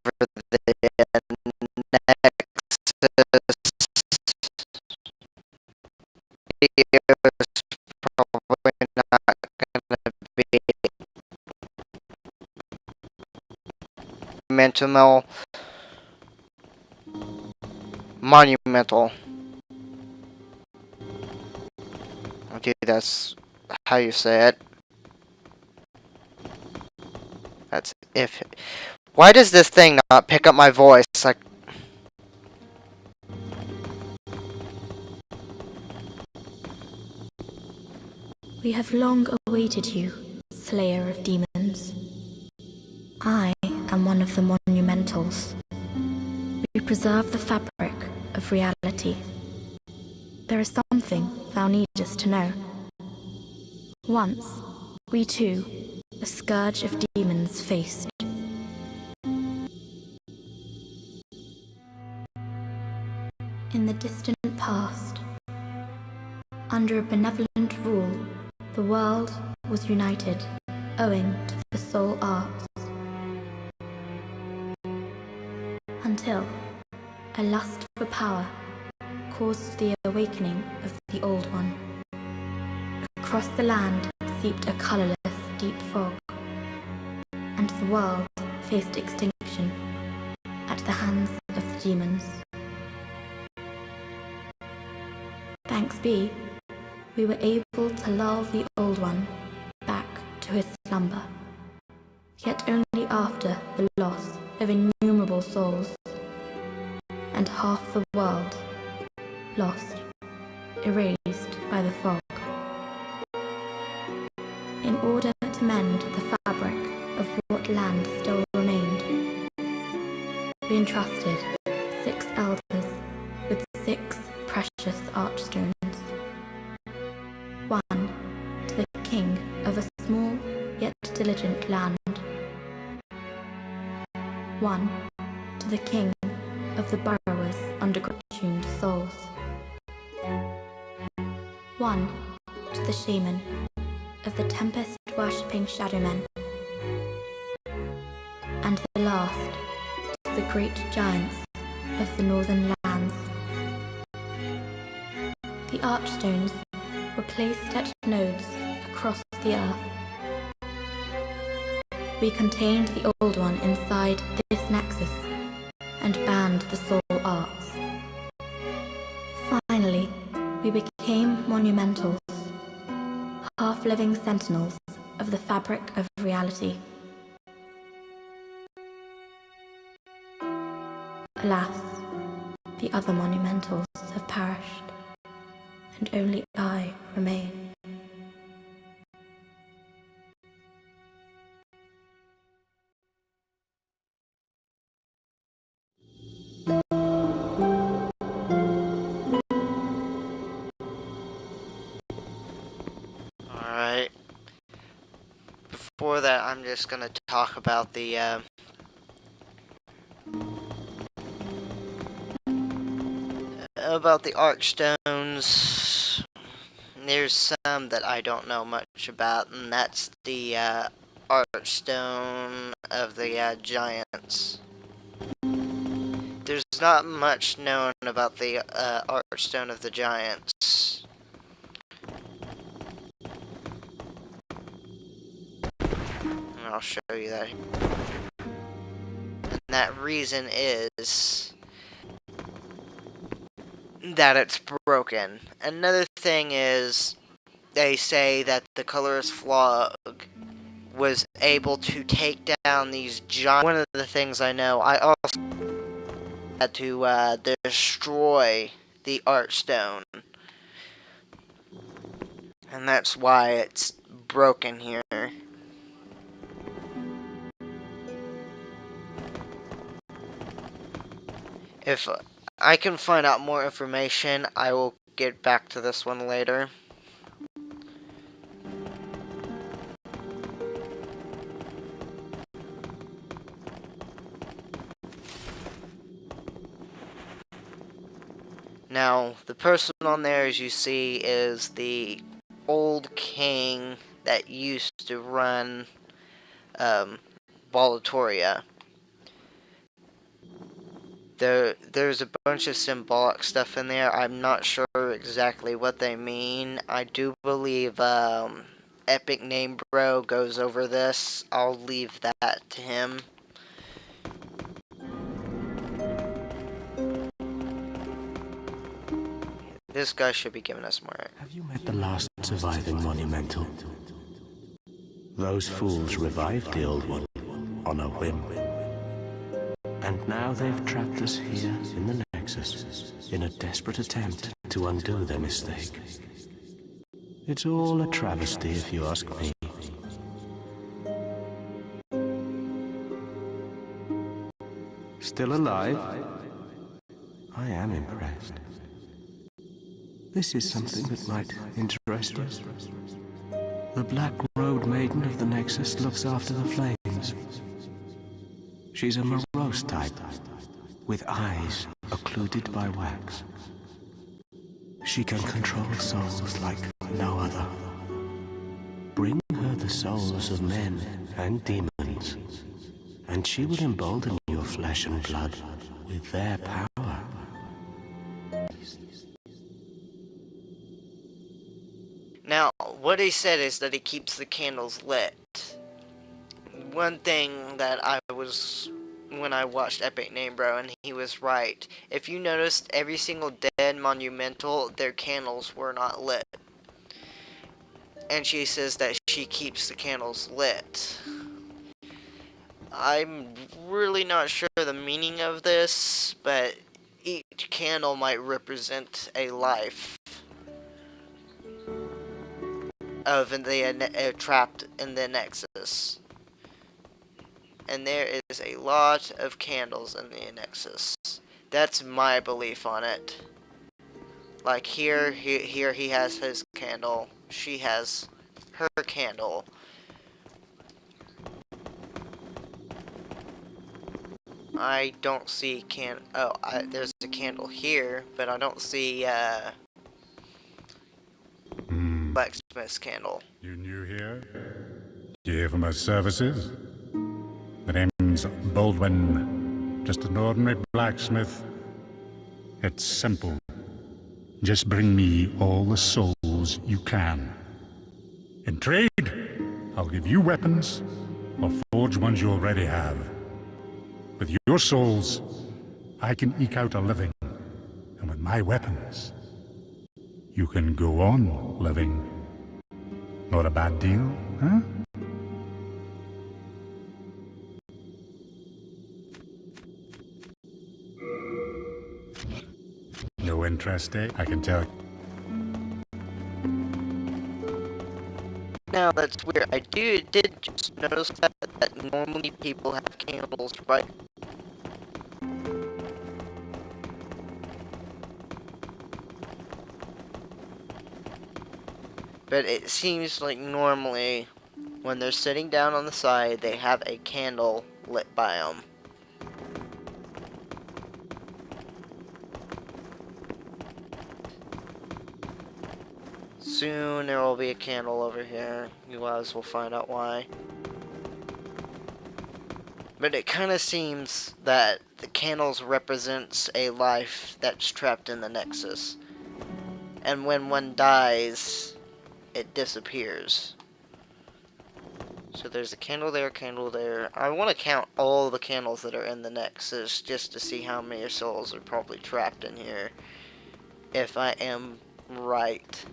the Nexus video is probably not going to be monumental. Okay, that's how you say it. That's if. Why does this thing not pick up my voice? Like, we have long awaited you, Slayer of Demons. I am one of the Monumentals. We preserve the fabric of reality. There is something thou needest to know. Once, we too, a scourge of demons faced. In the distant past, under a benevolent rule, the world was united, owing to the soul arts. Until a lust for power caused the awakening of the Old One. Across the land seeped a colourless, deep fog, and the world faced extinction at the hands of the demons. Thanks be, we were able to lull the Old One back to his slumber, yet only after the loss of innumerable souls, and half the world lost, erased by the fog. In order to mend the fabric of what land still remained, we entrusted 6 elders with 6 precious archstones. One to the king of a small yet diligent land. One to the king of the burrowers' underground souls. One to the shaman of the tempest-worshipping shadowmen. And the last to the great giants of the northern lands. The archstones were placed at nodes across the earth. We contained the Old One inside this Nexus and banned the soul arts. Finally, we became monumentals, half-living sentinels of the fabric of reality. Alas, the other monumentals have perished, and only I remain. alright. Before that, I'm just gonna talk about the Archstones. There's some that I don't know much about, and that's the Archstone of the Giants. There's not much known about the Archstone of the Giants. And I'll show you that. And that reason is that it's broken. Another thing is, they say that the colorless Flog was able to take down these giants. One of the things I know, I also had to destroy the Archstone. And that's why it's broken here. If I can find out more information, I will get back to this one later. Now, the person on there, as you see, is the old king that used to run Volatoria. There's a bunch of symbolic stuff in there. I'm not sure exactly what they mean. I do believe Epic Name Bro goes over this. I'll leave that to him. This guy should be giving us more. Have you met the last surviving monumental? Those fools revived the old one on a whim. And now they've trapped us here in the Nexus in a desperate attempt to undo their mistake. It's all a travesty if you ask me. Still alive? I am impressed. This is something that might interest you. The Black Road Maiden of the Nexus looks after the flames. She's a morose type, with eyes occluded by wax. She can control souls like no other. Bring her the souls of men and demons, and she will embolden your flesh and blood with their power. Now, what he said is that he keeps the candles lit. One thing that I was, when I watched Epic Name Bro, and he was right. If you noticed, every single dead monumental, their candles were not lit. And she says that she keeps the candles lit. I'm really not sure the meaning of this, but each candle might represent a life of the trapped in the Nexus. And there is a lot of candles in the Nexus. That's my belief on it. Like here he has his candle. She has her candle. I don't see there's a candle here, but I don't see blacksmith's candle. You new here? Do you hear from our services? The name's Baldwin. Just an ordinary blacksmith. It's simple. Just bring me all the souls you can. In trade, I'll give you weapons, or forge ones you already have. With your souls, I can eke out a living. And with my weapons, you can go on living. Not a bad deal, huh? No interest, eh? I can tell. Now that's weird. I did just notice that normally people have candles, right? But it seems like normally, when they're sitting down on the side, they have a candle lit by them. Soon there will be a candle over here. You guys will find out why. But it kind of seems that the candles represents a life that's trapped in the Nexus. And when one dies, it disappears. So there's a candle there, candle there. I want to count all the candles that are in the Nexus just to see how many souls are probably trapped in here. If I am right.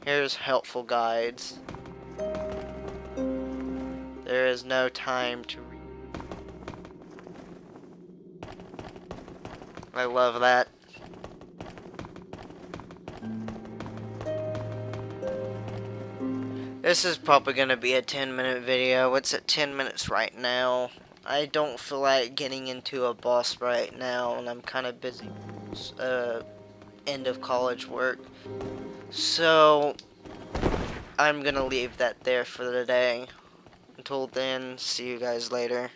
Here's helpful guides. There is no time to read. I love that. This is probably going to be a 10-minute video. It's at 10 minutes right now. I don't feel like getting into a boss right now, and I'm kind of busy. End of college work. So, I'm gonna leave that there for the day. Until then, see you guys later.